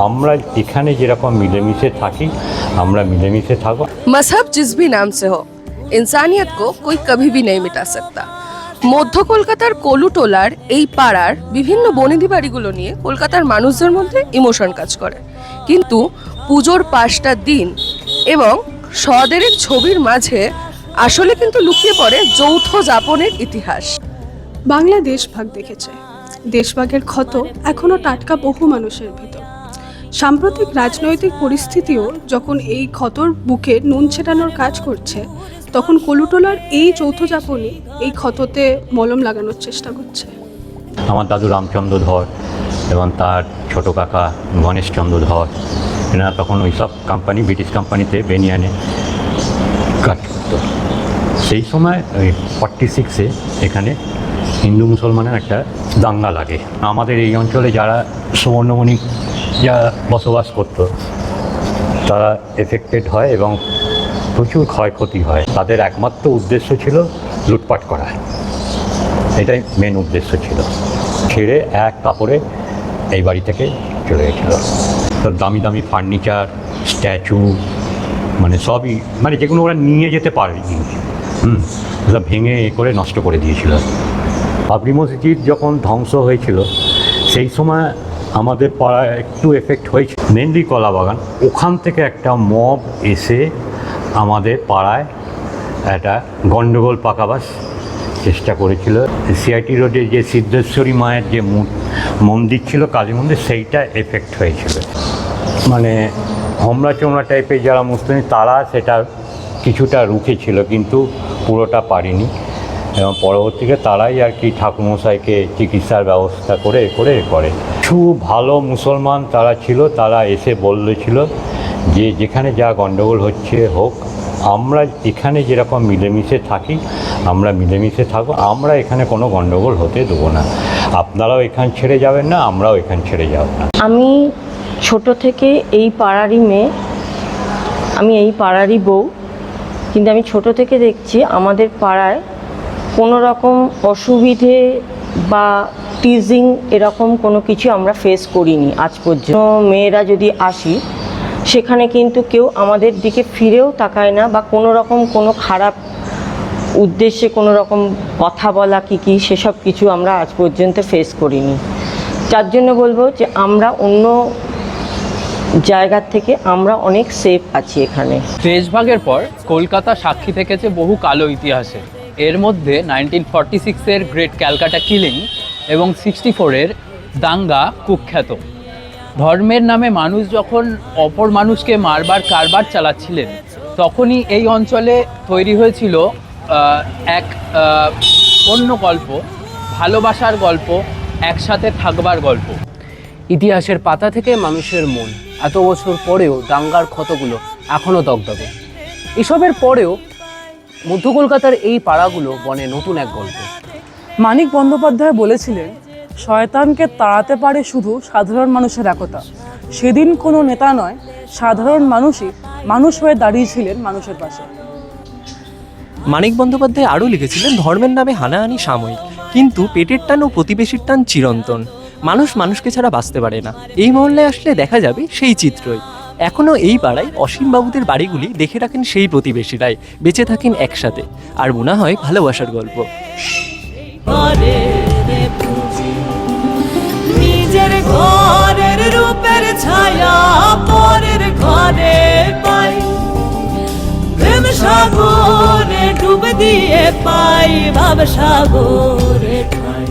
আমরা এখানে যেরকম মিলেমিশে থাকি আমরা মিলেমিশে থাকবো। मजहब जिस भी नाम से हो, इंसानियत को कोई कभी भी नहीं मिटा सकता। মধ্য কলকাতার কলুটোলার এই পাড়ার বিভিন্ন বনেদি বাড়িগুলো নিয়ে কলকাতার মানুষদের মধ্যে ইমোশন কাজ করে, কিন্তু পুজোর 5টা দিন এবং সদেরের ছবির মাঝে আসলে কিন্তু লুকিয়ে পড়ে যৌথ যাপনের ইতিহাস। বাংলা দেশভাগ দেখেছে, দেশভাগের ক্ষত এখনো টাটকা বহু মানুষের ভিতর। সাম্প্রতিক রাজনৈতিক পরিস্থিতিও যখন এই ক্ষতর বুকে নুন ছেটানোর কাজ করছে, তখন কলুটোলার এই যৌথ যাপনই এই ক্ষততে মলম লাগানোর চেষ্টা করছে। আমার দাদু রামচন্দ্র ধর এবং তার ছোট কাকা গণেশচন্দ্র ধর, এনারা তখন ওই সব কোম্পানি, ব্রিটিশ কোম্পানিতে বেনিয়ানে কাজ করতো। সেই সময় ওই 46-এ এখানে হিন্দু মুসলমানের একটা দাঙ্গা লাগে। আমাদের এই অঞ্চলে যারা সুবর্ণমণি যারা বসবাস করতো তারা এফেক্টেড হয় এবং প্রচুর ক্ষয়ক্ষতি হয়। তাদের একমাত্র উদ্দেশ্য ছিল লুটপাট করা, এটাই মেন উদ্দেশ্য ছিল। ছেড়ে এক কাপড়ে এই বাড়ি থেকে চলে গেছিলো। তো দামি দামি ফার্নিচার, স্ট্যাচু, মানে সবই, মানে যেগুলো ওরা নিয়ে যেতে পারেনি, ওরা ভেঙে করে নষ্ট করে দিয়েছিল। বাবরি মসজিদ যখন ধ্বংস হয়েছিল সেই সময় আমাদের পাড়ায় একটু এফেক্ট হয়েছিল, মেনলি কলাবাগান। ওখান থেকে একটা মব এসে আমাদের পাড়ায় একটা গণ্ডগোল পাকাবার চেষ্টা করেছিল। সিআইটি রোডে যে সিদ্ধেশ্বরী মায়ের যে মন্দির ছিল, কালী মন্দির, সেইটা এফেক্ট হয়েছিল। মানে হোমরা চোমরা টাইপের যারা মুসলিম তারা সেটা কিছুটা রুখেছিল, কিন্তু পুরোটা পারেনি। এবং পরবর্তীতে তারাই আর কি ঠাকুরমশাইকে চিকিৎসার ব্যবস্থা করে করে কিছু ভালো মুসলমান তারা ছিল, তারা এসে বলেছিল যে যেখানে যা গণ্ডগোল হচ্ছে হোক, আমরা এখানে যেরকম মিলেমিশে থাকি আমরা মিলেমিশে থাকবো, আমরা এখানে কোনো গণ্ডগোল হতে দেবো না। আপনারাও এখান ছেড়ে যাবেন না, আমরাও এখান ছেড়ে যাব না। আমি ছোট থেকে এই পাড়ারই মেয়ে, আমি এই পাড়ারই বউ, কিন্তু আমি ছোট থেকে দেখছি আমাদের পাড়ায় কোনো রকম অসুবিধে বা টিজিং এরকম কোনো কিছু আমরা ফেস করিনি আজ পর্যন্ত। মেয়েরা যদি আসি সেখানে কিন্তু কেউ আমাদের দিকে ফিরেও তাকায় না, বা কোনো রকম কোনো খারাপ উদ্দেশ্যে কোনো রকম কথা বলা কি সেসব কিছু আমরা আজ পর্যন্ত ফেস করিনি। যার জন্য বলবো যে আমরা অন্য জায়গার থেকে আমরা অনেক সেফ আছি এখানে। দেশভাগের পর কলকাতা সাক্ষী থেকেছে বহু কালো ইতিহাসে। এর মধ্যে 1946-এর গ্রেট ক্যালকাটা কিলিং এবং 64-এর দাঙ্গা কুখ্যাত। ধর্মের নামে মানুষ যখন অপর মানুষকে মারবার কারবার চালাচ্ছিলেন, তখনই এই অঞ্চলে তৈরি হয়েছিল এক অন্য গল্প, ভালোবাসার গল্প, একসাথে থাকবার গল্প। ইতিহাসের পাতা থেকে মানুষের মন, এত বছর পরেও দাঙ্গার ক্ষতগুলো এখনও দগদগে। এসবের পরেও মধ্য কলকাতার এই পাড়াগুলো বনে নতুন এক গল্প। মানিক বন্দ্যোপাধ্যায় বলেছিলেন, শয়তানকে তাড়াতে পারে শুধু সাধারণ মানুষের একতা। সেদিন কোনো নেতা নয়, সাধারণ মানুষই মানুষ হয়ে দাঁড়িয়েছিলেন মানুষের পাশে। মানিক বন্দ্যোপাধ্যায় আরও লিখেছিলেন, ধর্মের নামে হানাহানি সাময়িক, কিন্তু পেটের টান ও প্রতিবেশীর টান চিরন্তন। মানুষ মানুষকে ছাড়া বাঁচতে পারে না। এই মহল্লায় আসলে দেখা যাবে সেই চিত্রই। এখনও এই পাড়ায় অসীমবাবুদের বাড়িগুলি দেখে রাখেন সেই প্রতিবেশীরাই, বেঁচে থাকেন একসাথে, আর মনে হয় ভালোবাসার গল্প। নিজের ঘরের রূপের ছায়া পরের ঘরে পাই, প্রেম সাগরে ডুব দিয়ে পাই ভাব সাগরে ঠাই।